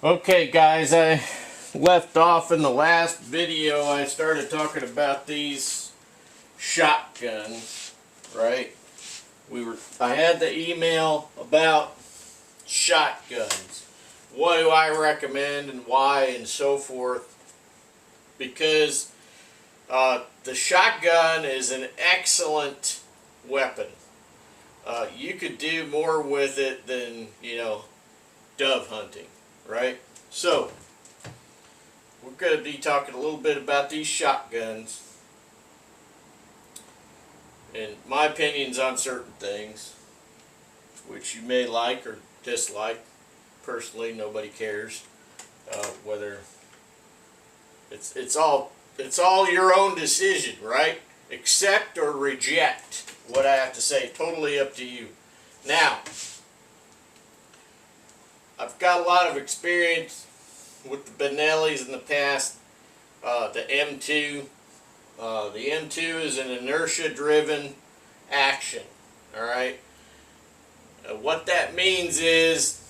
Okay guys, I left off in the last video. I started talking about these shotguns, right? I had the email about shotguns. What do I recommend and why and so forth? Because the shotgun is an excellent weapon. You could do more with it than, dove hunting, right? So, we're going to be talking a little bit about these shotguns and my opinions on certain things, which you may like or dislike. Personally, nobody cares whether it's all your own decision, right? Accept or reject what I have to say. Totally up to you. Now, I've got a lot of experience with the Benellis in the past. The M2. The M2 is an inertia-driven action. All right. What that means is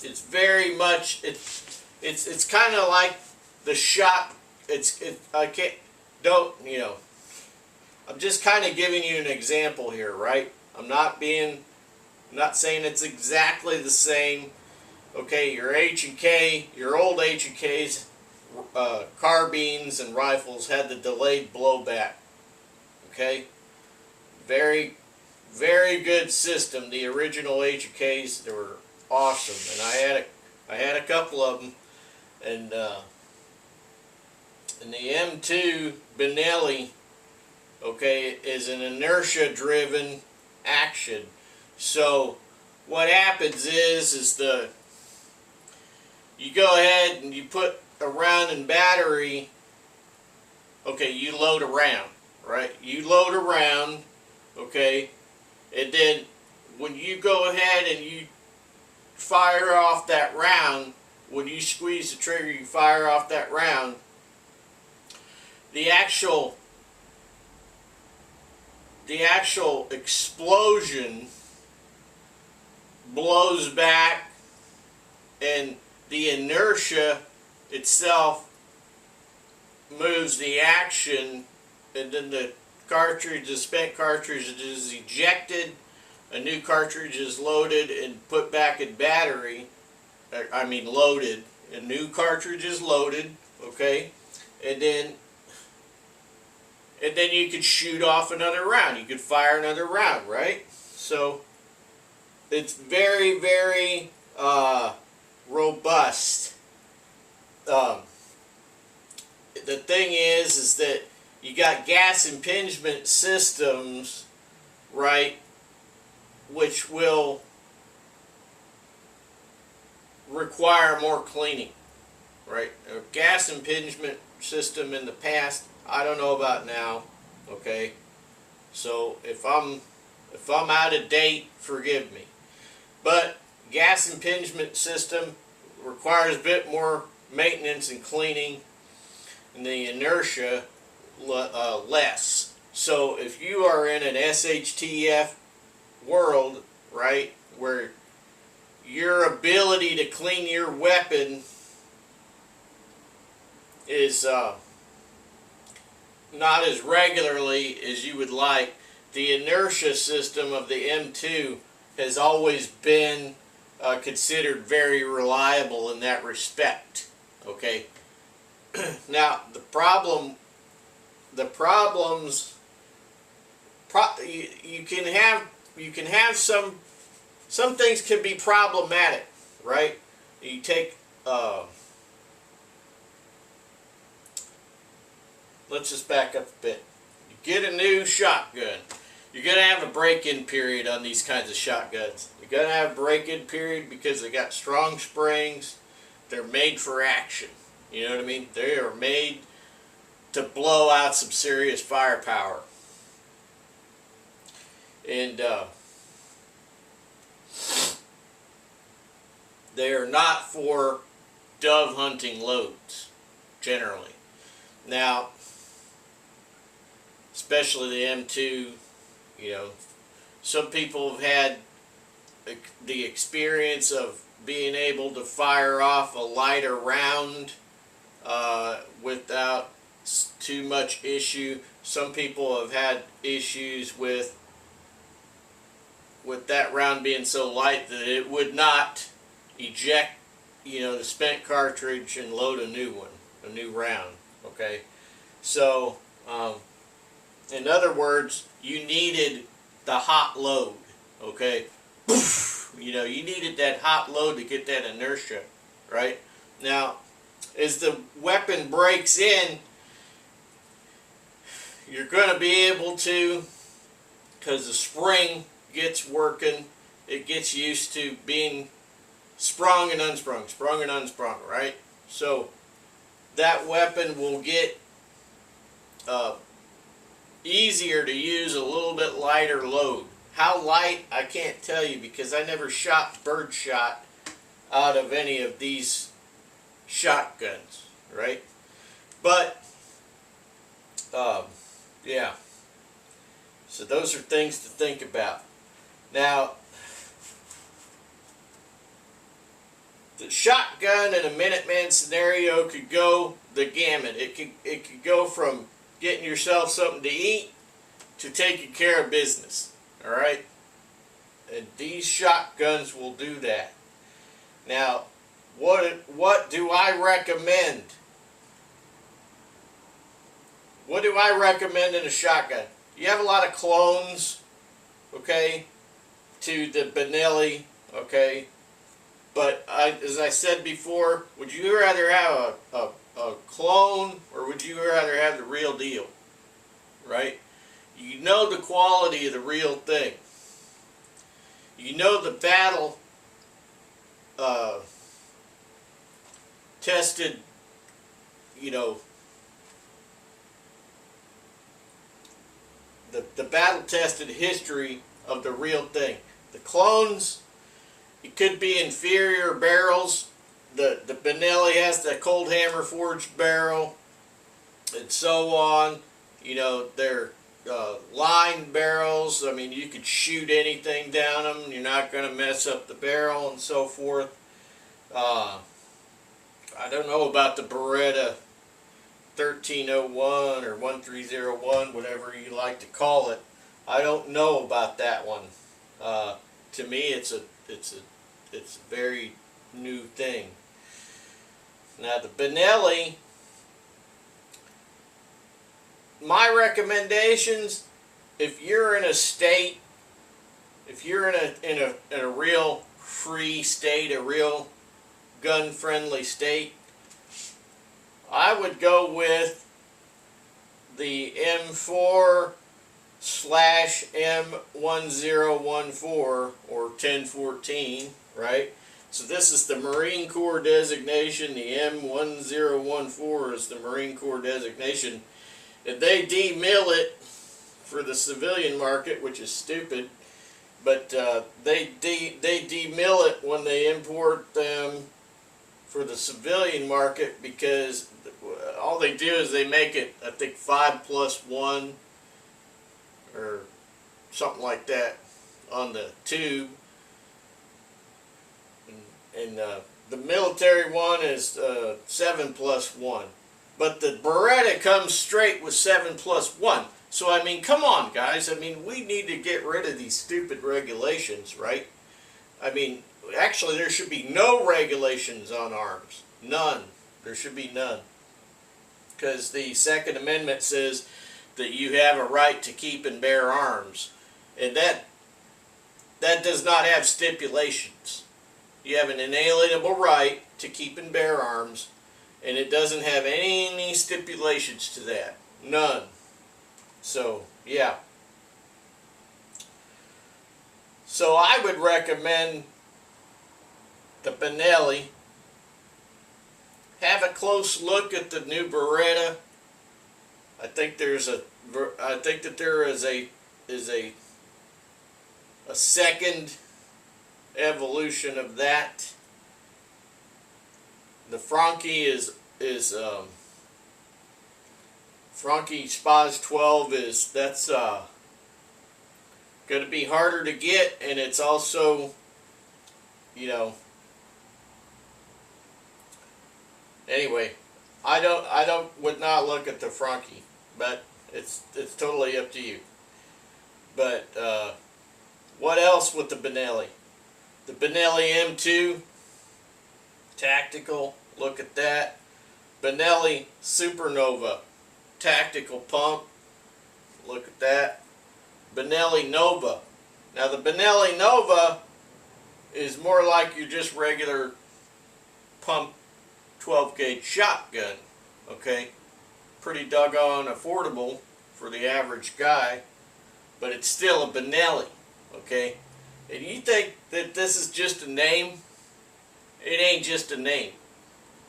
it's very much it's kind of like the shot. I can't don't I'm just kind of giving you an example here, right? I'm not saying it's exactly the same. Okay, your H&K, your old H&Ks, carbines and rifles had the delayed blowback. Okay, very, very good system. The original H&Ks, they were awesome, and I had a couple of them, and the M2 Benelli, okay, is an inertia-driven action. So what happens is you go ahead and you put a round in battery. Okay, you load a round, right? You load a round, okay, and then when you go ahead and you fire off that round, when you squeeze the trigger, you fire off that round, the actual explosion blows back, and the inertia itself moves the action, and then the spent cartridge is ejected, a new cartridge is loaded and put back in battery. I mean loaded. A new cartridge is loaded, okay, and then you could shoot off another round. You could fire another round, right? So it's very, very robust. The thing is that you got gas impingement systems, right, which will require more cleaning, right? A gas impingement system in the past, I don't know about now, okay? So if I'm out of date, forgive me. But gas impingement system requires a bit more maintenance and cleaning, and the inertia less. So if you are in an SHTF world, right, where your ability to clean your weapon is not as regularly as you would like, the inertia system of the M2 has always been considered very reliable in that respect. Okay. Now the problems you can have some things can be problematic, right? You take let's just back up a bit. You get a new shotgun. You're going to have a break-in period on these kinds of shotguns. You're going to have a break-in period because they got strong springs. They're made for action. You know what I mean? They are made to blow out some serious firepower. And they are not for dove hunting loads, generally. Now, especially the M2, some people have had the experience of being able to fire off a lighter round without too much issue. Some people have had issues with that round being so light that it would not eject, the spent cartridge and load a new one, a new round. Okay, so in other words, you needed the hot load. Okay, you needed that hot load to get that inertia, right? Now, as the weapon breaks in, you're going to be able to, because the spring gets working, it gets used to being sprung and unsprung, right? So that weapon will get easier to use, a little bit lighter load. How light, I can't tell you, because I never shot birdshot out of any of these shotguns, right? But yeah, so those are things to think about. Now, the shotgun in a Minuteman scenario could go the gamut. It could go from getting yourself something to eat to taking care of business. All right, and these shotguns will do that. Now, what do I recommend? What do I recommend in a shotgun? You have a lot of clones, okay, to the Benelli, okay, but as I said before, would you rather have a clone, or would you rather have the real deal, right? You know the quality of the real thing. You know the battle tested, the battle tested history of the real thing. The clones, it could be inferior barrels. The Benelli has the cold hammer forged barrel, and so on. They're line barrels. I mean, you could shoot anything down them. You're not going to mess up the barrel and so forth. I don't know about the Beretta 1301 or 1301, whatever you like to call it. I don't know about that one. To me, it's a very new thing. Now the Benelli, my recommendations, if you're in a state, if you're in a real free state, a real gun-friendly state, I would go with the M4/M1014 or 1014, right? So this is the Marine Corps designation. The M1014 is the Marine Corps designation. If they demill it for the civilian market, which is stupid, but they demill it when they import them for the civilian market, because all they do is they make it, I think, 5+1 or something like that on the tube, and the military one is 7+1. But the Beretta comes straight with 7+1. So, I mean, come on, guys. I mean, we need to get rid of these stupid regulations, right? I mean, actually, there should be no regulations on arms. None. There should be none. Because the Second Amendment says that you have a right to keep and bear arms. And that does not have stipulations. You have an inalienable right to keep and bear arms. And it doesn't have any stipulations to that. None. So, yeah. So I would recommend the Benelli. Have a close look at the new Beretta. I think that there is a second evolution of that. The Franchi is Franchi Spaz 12 that's going to be harder to get, and it's also, Anyway, would not look at the Franchi, but it's totally up to you. But what else with the Benelli? The Benelli M2 tactical. Look at that. Benelli Supernova tactical pump. Look at that. Benelli Nova. Now the Benelli Nova is more like your just regular pump 12 gauge shotgun. Okay, pretty doggone affordable for the average guy, but it's still a Benelli. Okay, and you think that this is just a name? It ain't just a name.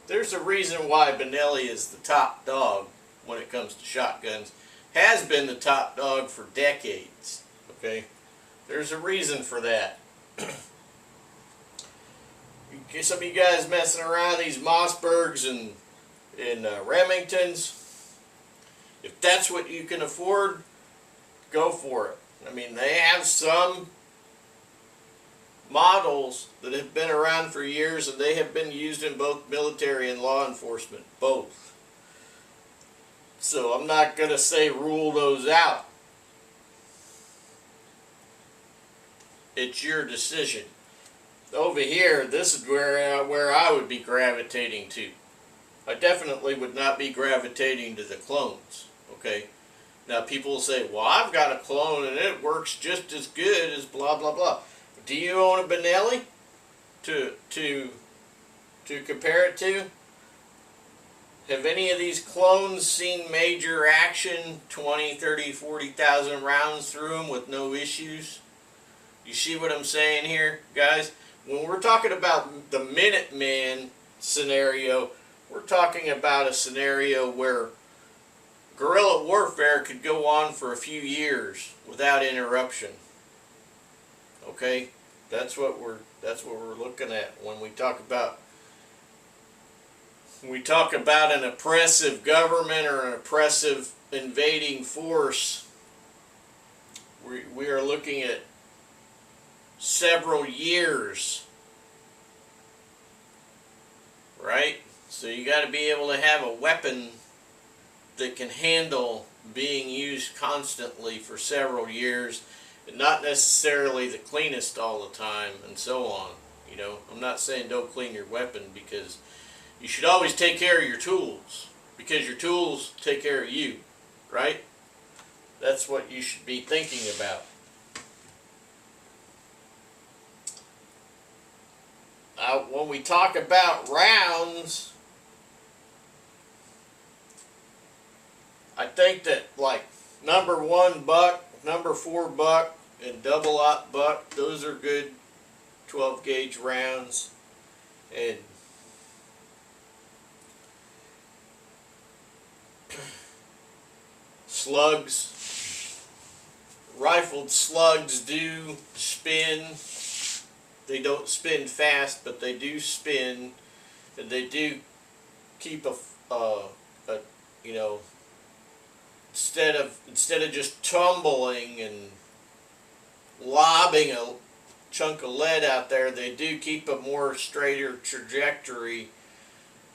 There's a reason why Benelli is the top dog when it comes to shotguns. Has been the top dog for decades. Okay, there's a reason for that. Some of you guys messing around these Mossbergs and Remingtons, if that's what you can afford, go for it. I mean, they have some models that have been around for years, and they have been used in both military and law enforcement, both. So I'm not going to say rule those out. It's your decision. Over here, this is where I would be gravitating to. I definitely would not be gravitating to the clones. Okay. Now people will say, well, I've got a clone and it works just as good as blah blah blah. Do you own a Benelli to compare it to? Have any of these clones seen major action, 20, 30, 40,000 rounds through them with no issues? You see what I'm saying here, guys? When we're talking about the Minuteman scenario, we're talking about a scenario where guerrilla warfare could go on for a few years without interruption. Okay, that's what we're looking at when we talk about an oppressive government or an oppressive invading force. We are looking at several years, right? So you got to be able to have a weapon that can handle being used constantly for several years, and not necessarily the cleanest all the time, and so on. You know, I'm not saying don't clean your weapon, because you should always take care of your tools, because your tools take care of you, right? That's what you should be thinking about. When we talk about rounds, I think that like number 1 buck, number 4 buck, and double aught buck, those are good 12 gauge rounds. And slugs, rifled slugs do spin. They don't spin fast, but they do spin, and they do keep a you know, instead of just tumbling and lobbing a chunk of lead out there, they do keep a more straighter trajectory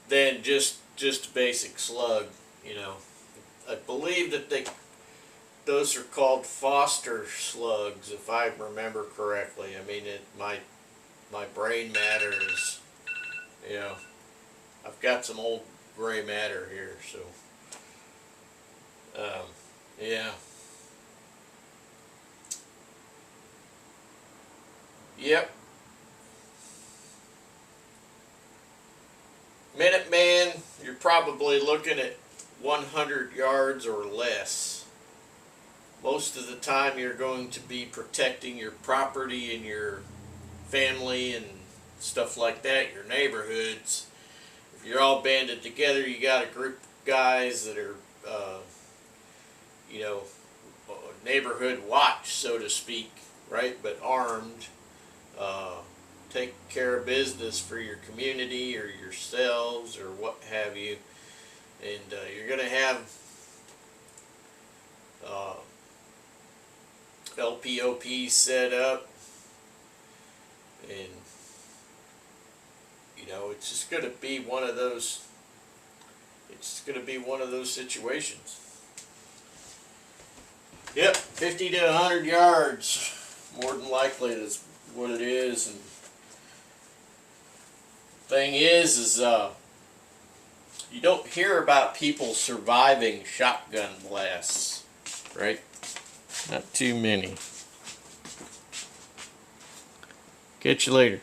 than just a basic slug. You know, I believe that those are called Foster slugs, if I remember correctly. I mean, my brain matter is, you know, I've got some old gray matter here, so, yeah. Yep. Minuteman, you're probably looking at 100 yards or less. Most of the time you're going to be protecting your property and your family and stuff like that, your neighborhoods. If you're all banded together, you got a group of guys that are, you know, neighborhood watch, so to speak, right? But armed, take care of business for your community or yourselves or what have you. And you're going to have LPOP set up, and you know, it's just going to be one of those it's going to be one of those situations. Yep, 50 to 100 yards, more than likely that's what it is. And thing is you don't hear about people surviving shotgun blasts, right? Not too many. Catch you later.